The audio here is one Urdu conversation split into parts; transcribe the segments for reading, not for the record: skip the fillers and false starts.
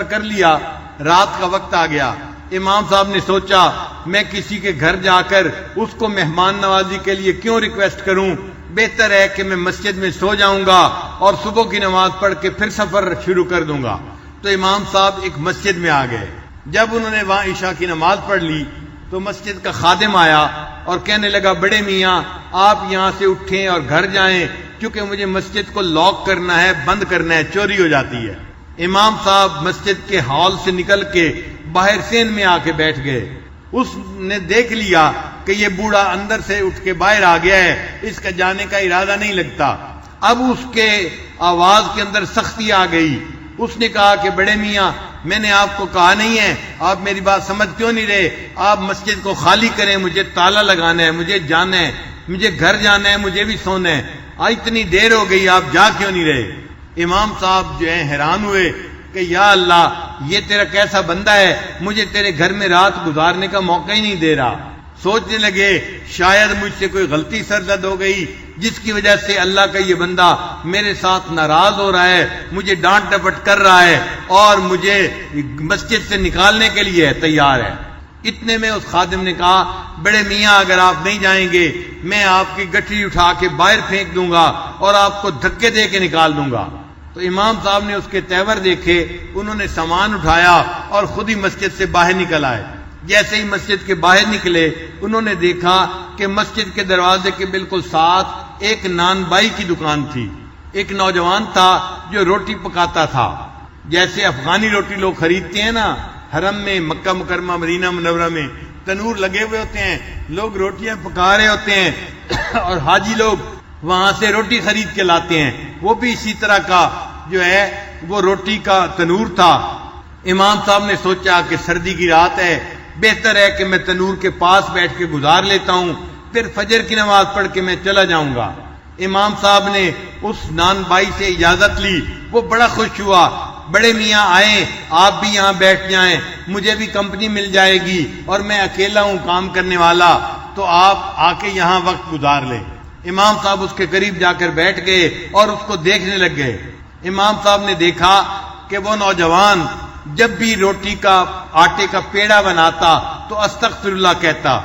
کر لیا، رات کا وقت آ گیا۔ امام صاحب نے سوچا میں کسی کے گھر جا کر اس کو مہمان نوازی کے لیے کیوں ریکویسٹ کروں، بہتر ہے کہ میں مسجد میں سو جاؤں گا اور صبح کی نماز پڑھ کے پھر سفر شروع کر دوں گا۔ تو امام صاحب ایک مسجد میں آ گئے۔ جب انہوں نے وہاں عشاء کی نماز پڑھ لی تو مسجد کا خادم آیا اور کہنے لگا بڑے میاں آپ یہاں سے اٹھیں اور گھر جائیں، کیونکہ مجھے مسجد کو لاک کرنا ہے، بند کرنا ہے، چوری ہو جاتی ہے۔ امام صاحب مسجد کے ہال سے نکل کے باہر سین میں آ کے بیٹھ گئے۔ اس نے دیکھ لیا کہ یہ بوڑھا اندر سے اٹھ کے باہر آ گیا ہے، اس کا جانے کا ارادہ نہیں لگتا۔ اب اس کے آواز کے اندر سختی آ گئی۔ اس نے کہا کہ بڑے میاں میں نے آپ کو کہا نہیں ہے، آپ میری بات سمجھ کیوں نہیں رہے؟ آپ مسجد کو خالی کریں، مجھے تالا لگانا ہے، مجھے جانا ہے، مجھے گھر جانا ہے، مجھے بھی سونا ہے۔ اتنی دیر ہو گئی، آپ جا کیوں نہیں رہے؟ امام صاحب جو ہیں حیران ہوئے کہ یا اللہ یہ تیرا کیسا بندہ ہے، مجھے تیرے گھر میں رات گزارنے کا موقع ہی نہیں دے رہا۔ سوچنے لگے شاید مجھ سے کوئی غلطی سرزد ہو گئی جس کی وجہ سے اللہ کا یہ بندہ میرے ساتھ ناراض ہو رہا ہے، مجھے ڈانٹ ڈپٹ کر رہا ہے اور مجھے مسجد سے نکالنے کے لیے تیار ہے۔ اتنے میں اس خادم نے کہا بڑے میاں اگر آپ نہیں جائیں گے میں آپ کی گٹھری اٹھا کے باہر پھینک دوں گا اور آپ کو دھکے دے کے نکال دوں گا۔ تو امام صاحب نے اس کے تیور دیکھے، انہوں نے سامان اٹھایا اور خود ہی مسجد سے باہر نکل آئے۔ جیسے ہی مسجد کے باہر نکلے انہوں نے دیکھا کہ مسجد کے دروازے کے بالکل ساتھ ایک نان بائی کی دکان تھی۔ ایک نوجوان تھا جو روٹی پکاتا تھا، جیسے افغانی روٹی لوگ خریدتے ہیں نا، حرم میں مکہ مکرمہ مدینہ منورہ میں تنور لگے ہوئے ہوتے ہیں، لوگ روٹیاں پکا رہے ہوتے ہیں اور حاجی لوگ وہاں سے روٹی خرید کے لاتے ہیں، وہ بھی اسی طرح کا جو ہے وہ روٹی کا تنور تھا۔ امام صاحب نے سوچا کہ سردی کی رات ہے، بہتر ہے کہ میں تنور کے پاس بیٹھ کے گزار لیتا ہوں، پھر فجر کی نماز پڑھ کے میں چلا جاؤں گا۔ امام صاحب نے اس نان بائی سے اجازت لی، وہ بڑا خوش ہوا، بڑے میاں آئیں آپ بھی یہاں بیٹھ جائیں، مجھے بھی کمپنی مل جائے گی اور میں اکیلا ہوں کام کرنے والا، تو آپ آ کے یہاں وقت گزار لیں۔ امام صاحب اس کے قریب جا کر بیٹھ گئے اور اس کو دیکھنے لگ گئے۔ امام صاحب نے دیکھا کہ وہ نوجوان جب بھی روٹی کا آٹے کا پیڑا بناتا تو استغفر اللہ کہتا،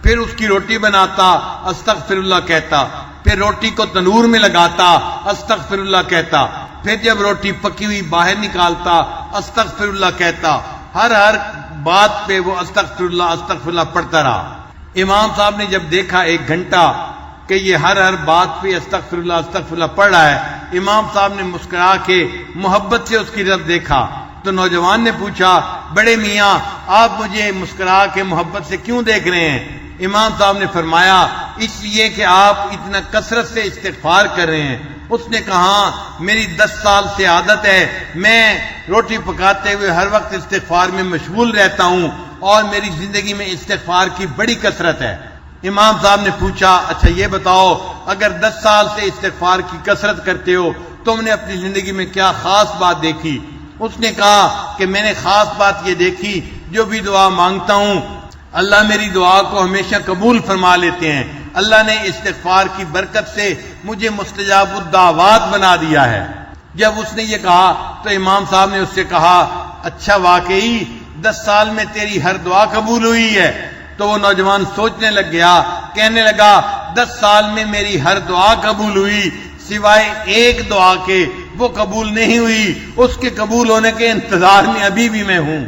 پھر اس کی روٹی بناتا استغفر اللہ کہتا، پھر روٹی کو تنور میں لگاتا استغفر اللہ کہتا، پھر جب روٹی پکی ہوئی باہر نکالتا استغفر اللہ کہتا، ہر بات پہ وہ استغفر اللہ پڑھتا رہا۔ امام صاحب نے جب دیکھا 1 گھنٹہ کہ یہ ہر بات پہ استغفر اللہ پڑھ رہا ہے، امام صاحب نے مسکرا کے محبت سے اس کی طرف دیکھا تو نوجوان نے پوچھا بڑے میاں آپ مجھے مسکرا کے محبت سے کیوں دیکھ رہے ہیں؟ امام صاحب نے فرمایا اس لیے کہ آپ اتنا کثرت سے استغفار کر رہے ہیں۔ اس نے کہا میری 10 سال سے عادت ہے، میں روٹی پکاتے ہوئے ہر وقت استغفار میں مشغول رہتا ہوں اور میری زندگی میں استغفار کی بڑی کثرت ہے۔ امام صاحب نے پوچھا اچھا یہ بتاؤ اگر 10 سال سے استغفار کی کثرت کرتے ہو تم نے اپنی زندگی میں کیا خاص بات دیکھی؟ اس نے کہا کہ میں نے خاص بات یہ دیکھی جو بھی دعا مانگتا ہوں اللہ میری دعا کو ہمیشہ قبول فرما لیتے ہیں۔ اللہ نے استغفار کی برکت سے مجھے مستجاب الدعوات بنا دیا ہے۔ جب اس نے یہ کہا تو امام صاحب نے اس سے کہا اچھا واقعی 10 سال میں تیری ہر دعا قبول ہوئی ہے؟ تو وہ نوجوان سوچنے لگ گیا، کہنے لگا 10 سال میں میری ہر دعا قبول ہوئی سوائے ایک دعا کے، وہ قبول نہیں ہوئی، اس کے قبول ہونے کے انتظار میں ابھی بھی میں ہوں۔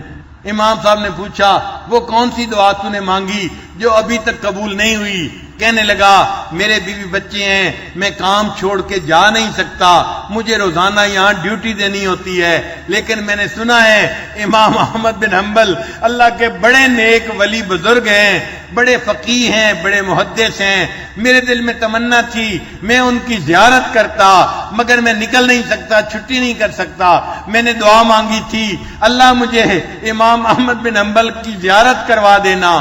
امام صاحب نے پوچھا وہ کون سی دعا تو نے مانگی جو ابھی تک قبول نہیں ہوئی؟ کہنے لگا میرے بیوی بچے ہیں، میں کام چھوڑ کے جا نہیں سکتا، مجھے روزانہ یہاں ڈیوٹی دینی ہوتی ہے، لیکن میں نے سنا ہے امام احمد بن حنبل اللہ کے بڑے نیک ولی بزرگ ہیں، بڑے فقیہ ہیں، بڑے محدث ہیں، میرے دل میں تمنا تھی میں ان کی زیارت کرتا مگر میں نکل نہیں سکتا، چھٹی نہیں کر سکتا، میں نے دعا مانگی تھی اللہ مجھے امام احمد بن حنبل کی زیارت کروا دینا،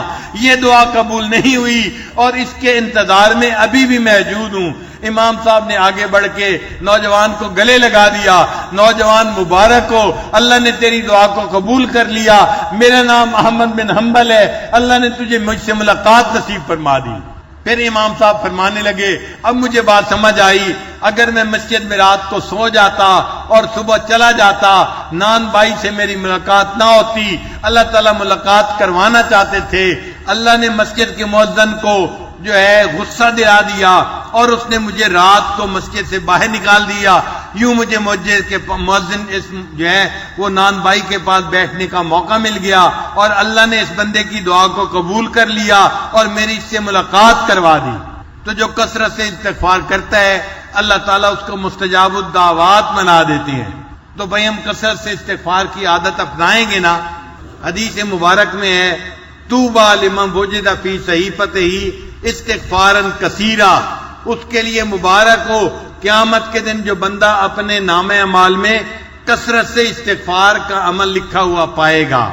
یہ دعا قبول نہیں ہوئی اور اس کے انتظار میں ابھی بھی موجود ہوں۔ امام صاحب نے آگے بڑھ کے نوجوان کو گلے لگا دیا، نوجوان مبارک ہو، اللہ نے تیری دعا کو قبول کر لیا، میرا نام احمد بن حنبل ہے، اللہ نے تجھے مجھ سے ملاقات نصیب فرما دی۔ پھر امام صاحب فرمانے لگے اب مجھے بات سمجھ آئی، اگر میں مسجد میں رات کو سو جاتا اور صبح چلا جاتا، نان بھائی سے میری ملاقات نہ ہوتی، اللہ تعالیٰ ملاقات کروانا چاہتے تھے، اللہ نے مسجد کے مؤذن کو جو ہے غصہ دلا دیا اور اس نے مجھے رات کو مسجد سے باہر نکال دیا، یوں مجھے مسجد کے مؤذن جو ہے وہ نان بھائی کے پاس بیٹھنے کا موقع مل گیا اور اللہ نے اس بندے کی دعا کو قبول کر لیا اور میری اس سے ملاقات کروا دی۔ تو جو کثرت سے استغفار کرتا ہے اللہ تعالیٰ اس کو مستجاب الدعوات بنا دیتے ہیں۔ تو بھائی ہم کثرت سے استغفار کی عادت اپنائیں گے نا۔ حدیث مبارک میں ہے طوبیٰ لمن وجد فی صحیفتہ استغفارا کثیرا، اس کے لیے مبارک ہو قیامت کے دن جو بندہ اپنے نامہ اعمال میں کثرت سے استغفار کا عمل لکھا ہوا پائے گا۔